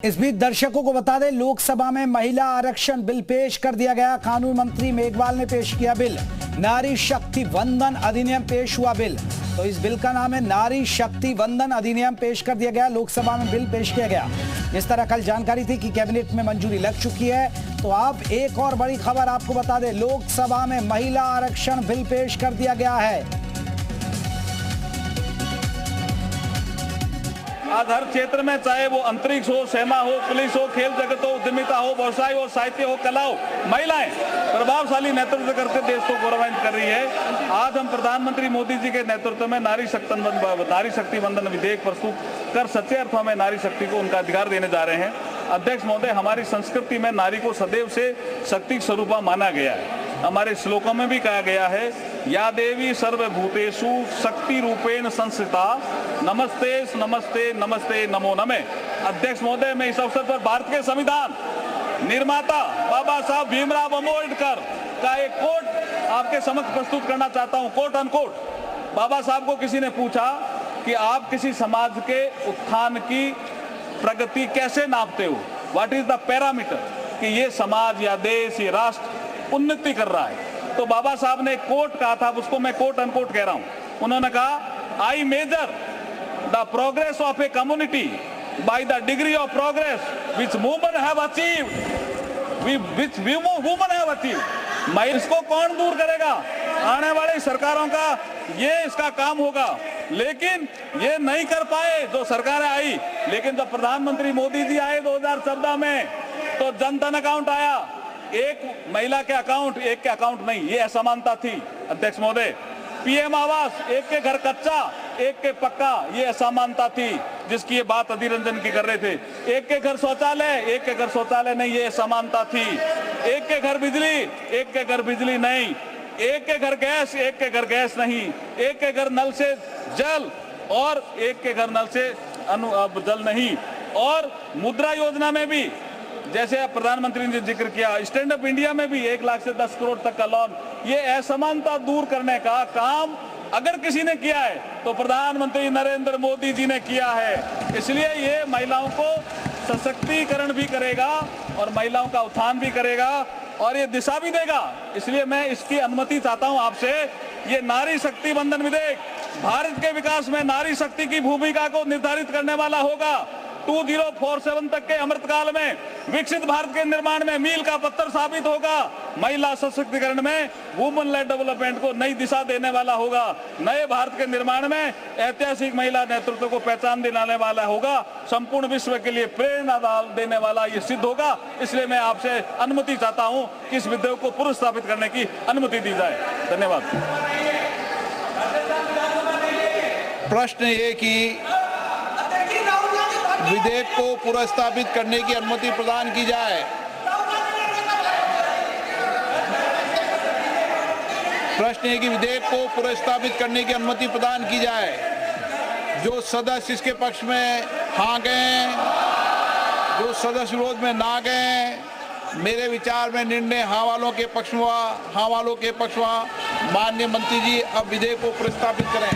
इस बीच दर्शकों को बता दें, लोकसभा में महिला आरक्षण बिल पेश कर दिया गया। कानून मंत्री मेघवाल ने पेश किया बिल। नारी शक्ति वंदन अधिनियम पेश हुआ बिल। तो इस बिल का नाम है नारी शक्ति वंदन अधिनियम। पेश कर दिया गया, लोकसभा में बिल पेश किया गया। इस तरह कल जानकारी थी कि कैबिनेट में मंजूरी लग चुकी है। तो अब एक और बड़ी खबर आपको बता दें, लोकसभा में महिला आरक्षण बिल पेश कर दिया गया है। आज हर क्षेत्र में, चाहे वो अंतरिक्ष हो, सेना हो, पुलिस हो, खेल जगत हो, उद्यमिता हो, व्यवसाय हो, साहित्य हो, कला हो, महिलाएं प्रभावशाली नेतृत्व करते देश को गौरवान्वित कर रही है। आज हम प्रधानमंत्री मोदी जी के नेतृत्व में नारी शक्ति वंदन विधेयक प्रस्तुत कर सच्चे अर्थों में नारी शक्ति को उनका अधिकार देने जा रहे हैं। अध्यक्ष महोदय, हमारी संस्कृति में नारी को सदैव से शक्ति स्वरूपा माना गया है। हमारे श्लोकों में भी कहा गया है, या देवी सर्वभूतेषु शक्ति रूपेण संस्थिता, नमस्ते नमस्ते नमस्ते नमो नमे। अध्यक्ष महोदय, मैं इस अवसर पर भारत के संविधान निर्माता बाबा साहब भीमराव अम्बेडकर का एक कोट आपके समक्ष प्रस्तुत करना चाहता हूं। Quote unquote. बाबा साहब को किसी ने पूछा कि आप किसी समाज के उत्थान की प्रगति कैसे नापते हो, व्हाट इज द पैरामीटर, कि ये समाज या देश, ये राष्ट्र उन्नति कर रहा है। तो बाबा साहब ने एक कोट कहा था, उसको मैं कोट अनकोट कह रहा हूं। उन्होंने कहा, I measure the progress of a community by the degree of progress which women have achieved, which women have achieved. मैं इसको कौन दूर करेगा? आने वाली सरकारों का ये इसका काम होगा, लेकिन ये नहीं कर पाए जो सरकारें आई। लेकिन जब प्रधानमंत्री मोदी जी आए 2014 में, तो जन धन अकाउंट आया। एक महिला के अकाउंट, एक के अकाउंट नहीं, ये असमानता थी। अध्यक्ष महोदय, पीएम आवास, एक के घर कच्चा, एक के पक्का, ये असमानता थी, जिसकी ये बात अधीर रंजन की कर रहे थे। एक के घर शौचालय, एक के घर शौचालय नहीं, ये असमानता थी। एक के घर बिजली, एक के घर बिजली नहीं। एक के घर गैस, एक के घर गैस नहीं। एक के घर नल से जल और एक के घर नल से जल नहीं। और मुद्रा योजना में भी, जैसे प्रधानमंत्री ने जिक्र किया, स्टैंड अप इंडिया में भी 1 लाख से 10 करोड़ तक का लोन। ये असमानता दूर करने का काम अगर किसी ने किया है तो प्रधानमंत्री नरेंद्र मोदी जी ने किया है। इसलिए ये महिलाओं को सशक्तिकरण भी करेगा और महिलाओं का उत्थान भी करेगा और ये दिशा भी देगा। इसलिए मैं इसकी अनुमति चाहता हूं आपसे। ये नारी शक्ति वंदन विधेयक भारत के विकास में नारी शक्ति की भूमिका को निर्धारित करने वाला होगा। 2047 तक के अमृतकाल में विकसित भारत के निर्माण में मील का पत्थर साबित होगा। महिला सशक्तिकरण में, वुमेन लेड डेवलपमेंट को नई दिशा देने वाला होगा। नए भारत के निर्माण में ऐतिहासिक महिला नेतृत्व को पहचान दिलाने वाला होगा। संपूर्ण विश्व के लिए प्रेरणा देने वाला ये सिद्ध होगा। इसलिए मैं आपसे अनुमति चाहता हूं कि इस विधेयक को पुनः स्थापित करने की अनुमति दी जाए। धन्यवाद। प्रश्न ये कि विधेयक को पुनर्स्थापित करने की अनुमति प्रदान की जाए। प्रश्न है कि विधेयक को पुनर्स्थापित करने की अनुमति प्रदान की जाए। जो सदस्य इसके पक्ष में हाँ गए, जो सदस्य विरोध में ना गए, मेरे विचार में निर्णय हाँ वालों के पक्ष में हुआ। हाँ वालों के पक्ष हुआ। माननीय मंत्री जी अब विधेयक को प्रस्तावित करें।